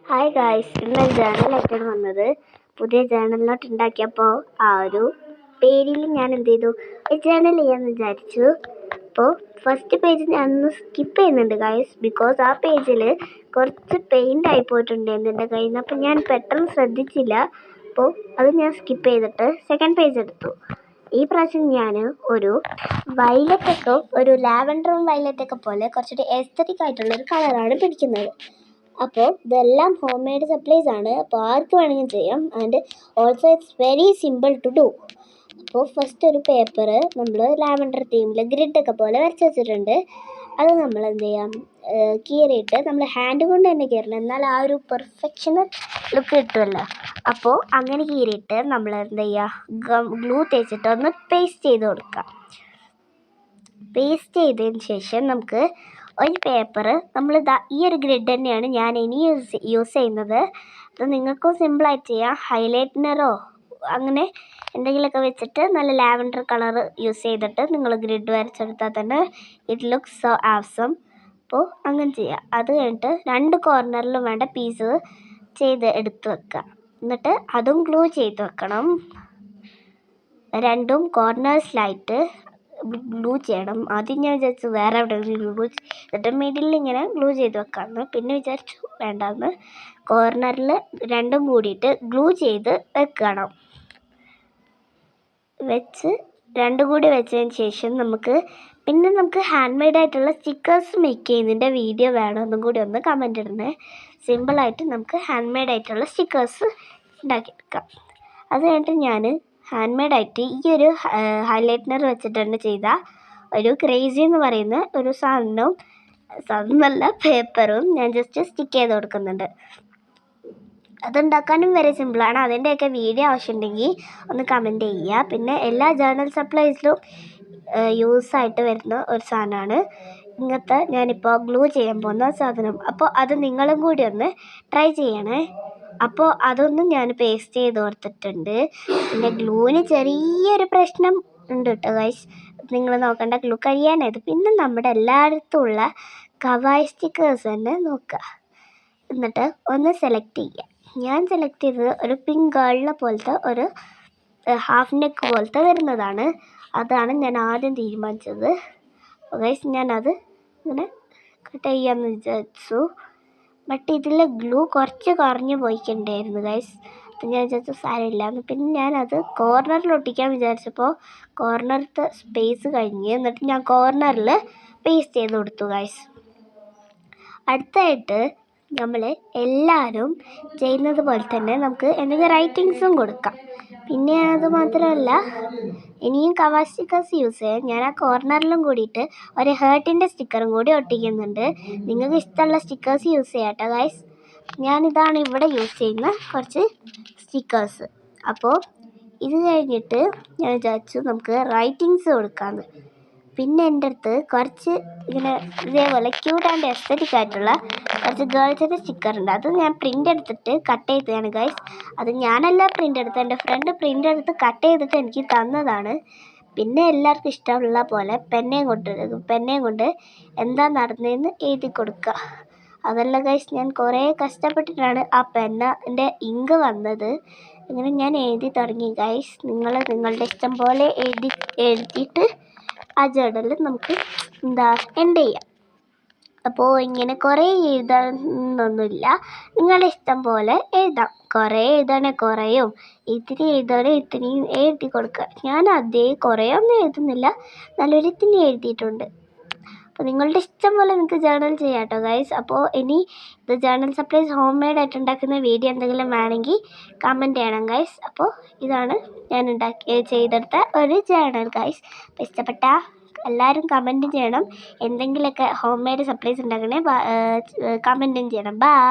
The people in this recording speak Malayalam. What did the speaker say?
ഹായ് ഗായ്സ്, ഇന്ന് ജേർണലായിട്ടാണ് വന്നത്. പുതിയ ജേർണൽ നോട്ട് ഉണ്ടാക്കിയപ്പോൾ ആ ഒരു പേരിൽ ഞാൻ എന്ത് ചെയ്തു, ജേർണൽ ചെയ്യാമെന്ന് വിചാരിച്ചു. അപ്പോൾ ഫസ്റ്റ് പേജ് ഞാനൊന്ന് സ്കിപ്പ് ചെയ്യുന്നുണ്ട് ഗായ്സ്, ബിക്കോസ് ആ പേജിൽ കുറച്ച് പെയിൻ്റ് ആയി പോയിട്ടുണ്ടായിരുന്നു എൻ്റെ കയ്യിൽ നിന്ന്. അപ്പോൾ ഞാൻ പെട്ടെന്ന് ശ്രദ്ധിച്ചില്ല. അപ്പോൾ അത് ഞാൻ സ്കിപ്പ് ചെയ്തിട്ട് സെക്കൻഡ് പേജ് എടുത്തു. ഈ പ്രാവശ്യം ഞാൻ ഒരു വയലറ്റൊക്കെ, ഒരു ലാവൻഡറും വയലറ്റൊക്കെ പോലെ കുറച്ചൊരു എസ്തറ്റിക് ആയിട്ടുള്ളൊരു കളറാണ് പിടിക്കുന്നത്. അപ്പോൾ ഇതെല്ലാം ഹോം മെയ്ഡ് സപ്ലൈസ് ആണ്. അപ്പോൾ ആർക്ക് വേണമെങ്കിലും ചെയ്യാം. And also it's very simple to do. അപ്പോൾ ഫസ്റ്റ് ഒരു പേപ്പർ നമ്മൾ ലാവൻഡർ തീമിൽ ഗ്രിഡൊക്കെ പോലെ വരച്ച് വെച്ചിട്ടുണ്ട്. അത് നമ്മൾ എന്ത് ചെയ്യാം, കീറിയിട്ട് നമ്മൾ ഹാൻഡ് കൊണ്ട് തന്നെ കീറണം, എന്നാൽ ആ ഒരു പെർഫെക്ഷന് ലുക്ക് കിട്ടുമല്ലോ. അപ്പോൾ അങ്ങനെ കീറിയിട്ട് നമ്മൾ എന്ത് ചെയ്യുക, ഗ്ലൂ തേച്ചിട്ട് ഒന്ന് പേസ്റ്റ് ചെയ്ത് കൊടുക്കുക. പേസ്റ്റ് ചെയ്തതിന് ശേഷം നമുക്ക് ഒരു പേപ്പർ, നമ്മൾ ഈ ഒരു ഗ്രിഡ് തന്നെയാണ് ഞാൻ ഇനി യൂസ് ചെയ്യുന്നത്. അത് നിങ്ങൾക്കും സിമ്പിളായിട്ട് ചെയ്യാം. ഹൈലൈറ്റ്നറോ അങ്ങനെ എന്തെങ്കിലുമൊക്കെ വെച്ചിട്ട് നല്ല ലാവൻഡർ കളർ യൂസ് ചെയ്തിട്ട് നിങ്ങൾ ഗ്രിഡ് വരച്ചെടുത്താൽ തന്നെ ഇറ്റ് ലുക്സ് സോ ആസം. അപ്പോൾ അങ്ങനെ ചെയ്യാം. അത് കഴിഞ്ഞിട്ട് രണ്ട് കോർണറിലും വേണ്ട പീസ് എടുത്ത് വെക്കുക. എന്നിട്ട് അതും ഗ്ലൂ ചെയ്ത് വെക്കണം. രണ്ടും കോർണേഴ്സിലായിട്ട് ഗ്ലൂ ചെയ്യണം. ആദ്യം ഞാൻ വിചാരിച്ചു വേറെ എവിടെയെങ്കിലും ഗ്ലൂ എന്നിട്ട് മിഡിലിൽ ഇങ്ങനെ ഗ്ലൂ ചെയ്ത് വെക്കാമെന്ന്. പിന്നെ വിചാരിച്ചു വേണ്ടാന്ന്. കോർണറിൽ രണ്ടും കൂടിയിട്ട് ഗ്ലൂ ചെയ്ത് വെക്കണം. രണ്ടും കൂടി വെച്ചതിന് ശേഷം നമുക്ക് ഹാൻഡ് മെയ്ഡ് ആയിട്ടുള്ള സ്റ്റിക്കേഴ്സ് മേക്ക് ചെയ്യുന്നതിൻ്റെ വീഡിയോ വേണമെന്നും കൂടി ഒന്ന് കമൻറ്റ് ഇടണേ. സിമ്പിളായിട്ട് നമുക്ക് ഹാൻഡ് മെയ്ഡ് ആയിട്ടുള്ള സ്റ്റിക്കേഴ്സ് ഉണ്ടാക്കിയെടുക്കാം. അത് കഴിഞ്ഞിട്ട് ഞാൻ ഹാൻഡ് മെയ്ഡ് ആയിട്ട് ഈ ഒരു ഹൈലൈറ്റ്നർ വെച്ചിട്ടാണ് ചെയ്ത ഒരു ക്രേസി എന്ന് പറയുന്ന ഒരു സാധനമല്ല പേപ്പറും ഞാൻ ജസ്റ്റ് സ്റ്റിക്ക് ചെയ്ത് കൊടുക്കുന്നുണ്ട്. അതുണ്ടാക്കാനും വളരെ സിമ്പിളാണ്. അതിൻ്റെയൊക്കെ വീഡിയോ ആവശ്യമുണ്ടെങ്കിൽ ഒന്ന് കമൻറ്റ് ചെയ്യുക. പിന്നെ എല്ലാ ജേർണൽ സപ്ലൈസിലും യൂസായിട്ട് വരുന്ന ഒരു സാധനമാണ് ഇങ്ങനത്തെ ഞാനിപ്പോൾ ഗ്ലൂ ചെയ്യാൻ പോകുന്ന സാധനം. അപ്പോൾ അത് നിങ്ങളും കൂടി ഒന്ന് ട്രൈ ചെയ്യണേ. അപ്പോൾ അതൊന്നും ഞാൻ പേസ്റ്റ് ചെയ്ത് കൊടുത്തിട്ടുണ്ട്. പിന്നെ ഗ്ലൂവിന് ചെറിയൊരു പ്രശ്നം ഉണ്ട് കേട്ടോ ഗൈസ്, നിങ്ങൾ നോക്കേണ്ട, ഗ്ലൂ കഴിയാനായത്. പിന്നെ നമ്മുടെ എല്ലായിടത്തും ഉള്ള കവായ് സ്റ്റിക്കേഴ്സ് തന്നെ നോക്കുക. എന്നിട്ട് ഒന്ന് സെലക്ട് ചെയ്യുക. ഞാൻ സെലക്ട് ചെയ്തത് ഒരു പിങ്ക് ഗേളിനെ പോലത്തെ ഒരു ഹാഫ് നെക്ക് പോലത്തെ വരുന്നതാണ്. അതാണ് ഞാൻ ആദ്യം തീരുമാനിച്ചത്. ഗൈസ് ഞാനത് ഇങ്ങനെ കട്ട് ചെയ്യാമെന്ന് വിചാരിച്ചു. ബട്ട് ഇതിൽ ഗ്ലൂ കുറച്ച് കുറഞ്ഞു പോയിട്ടുണ്ടായിരുന്നു ഗൈസ്. അപ്പം ഞാൻ വിചാരിച്ചു സാരമില്ലാന്ന്. പിന്നെ ഞാനത് കോർണറിൽ ഒട്ടിക്കാൻ വിചാരിച്ചപ്പോൾ കോർണറിലത്തെ സ്പേസ് കഴിഞ്ഞ്. എന്നിട്ട് ഞാൻ കോർണറിൽ പേസ്റ്റ് ചെയ്ത് കൊടുത്തു ഗൈസ്. അടുത്തായിട്ട് നമ്മൾ എല്ലാവരും ചെയ്യുന്നത് പോലെ തന്നെ നമുക്ക് എന്തെങ്കിലും റൈറ്റിങ്സും കൊടുക്കാം. പിന്നെ അത് മാത്രമല്ല, ഇനിയും കവർ സ്റ്റിക്കേഴ്സ് യൂസ് ചെയ്യാം. ഞാൻ ആ കോർണറിലും കൂടിയിട്ട് ഒരു ഹേർട്ടിൻ്റെ സ്റ്റിക്കറും കൂടി ഒട്ടിക്കുന്നുണ്ട്. നിങ്ങൾക്ക് ഇഷ്ടമുള്ള സ്റ്റിക്കേഴ്സ് യൂസ് ചെയ്യാം കേട്ടോ ഗൈസ്. ഞാനിതാണ് ഇവിടെ യൂസ് ചെയ്യുന്ന കുറച്ച് സ്റ്റിക്കേഴ്സ്. അപ്പോൾ ഇത് കഴിഞ്ഞിട്ട് ഞാൻ വിചാരിച്ചു നമുക്ക് റൈറ്റിങ്സ് കൊടുക്കാമെന്ന്. പിന്നെ എൻ്റെ അടുത്ത് കുറച്ച് ഇങ്ങനെ ഇതേപോലെ ക്യൂട്ട് ആൻഡ് എസ്തറ്റിക് ആയിട്ടുള്ള കുറച്ച് ഗേൾസിൻ്റെ സ്റ്റിക്കറുണ്ട്. അത് ഞാൻ പ്രിൻ്റ് എടുത്തിട്ട് കട്ട് ചെയ്തതാണ് ഗൈസ്. അത് ഞാനല്ല പ്രിൻ്റ് എടുത്തത്, എൻ്റെ ഫ്രണ്ട് പ്രിൻ്റ് എടുത്ത് കട്ട് ചെയ്തിട്ട് എനിക്ക് തന്നതാണ്. പിന്നെ എല്ലാവർക്കും ഇഷ്ടമുള്ള പോലെ പെന്നയും കൊണ്ട് എന്താ നടന്നതെന്ന് എഴുതി കൊടുക്കുക. അതല്ല ഗൈസ്, ഞാൻ കുറേ കഷ്ടപ്പെട്ടിട്ടാണ് ആ പെന്നിൻ്റെ ഇങ്ക് വന്നത്. ഇങ്ങനെ ഞാൻ എഴുതി തുടങ്ങി ഗൈസ്. നിങ്ങളുടെ ഇഷ്ടം പോലെ എഴുതിയിട്ട് ആ ജേർണലിൽ നമുക്ക് എൻഡ് ചെയ്യാം. അപ്പോൾ ഇങ്ങനെ കുറേ എഴുതാനൊന്നുമില്ല, നിങ്ങളുടെ ഇഷ്ടം പോലെ എഴുതാം. കുറേ എഴുതാണെങ്കിൽ കുറേയും, ഇത്തിരി എഴുതാണെങ്കിൽ ഇത്തിരിയും എഴുതി കൊടുക്കുക. ഞാൻ കുറേയൊന്നും എഴുതുന്നില്ല, നല്ലൊരിത്തിരി എഴുതിയിട്ടുണ്ട്. അപ്പോൾ നിങ്ങളുടെ ഇഷ്ടം പോലെ നിങ്ങൾക്ക് ജേർണൽ ചെയ്യാം കേട്ടോ ഗൈസ്. അപ്പോൾ ഇനി ഇത് ജേർണൽ സപ്ലൈസ് ഹോം മെയ്ഡ് ആയിട്ട് ഉണ്ടാക്കുന്ന വീഡിയോ എന്തെങ്കിലും വേണമെങ്കിൽ കമൻറ്റ് ചെയ്യണം ഗൈസ്. അപ്പോൾ ഇതാണ് ഞാൻ ചെയ്തെടുത്ത ഒരു ജേർണൽ ഗൈസ്. അപ്പോൾ ഇഷ്ടപ്പെട്ട എല്ലാവരും കമൻറ്റും ചെയ്യണം. എന്തെങ്കിലുമൊക്കെ ഹോം മെയ്ഡ് സപ്ലൈസ് ഉണ്ടാക്കണേ കമൻറ്റും ചെയ്യണം. ബൈ.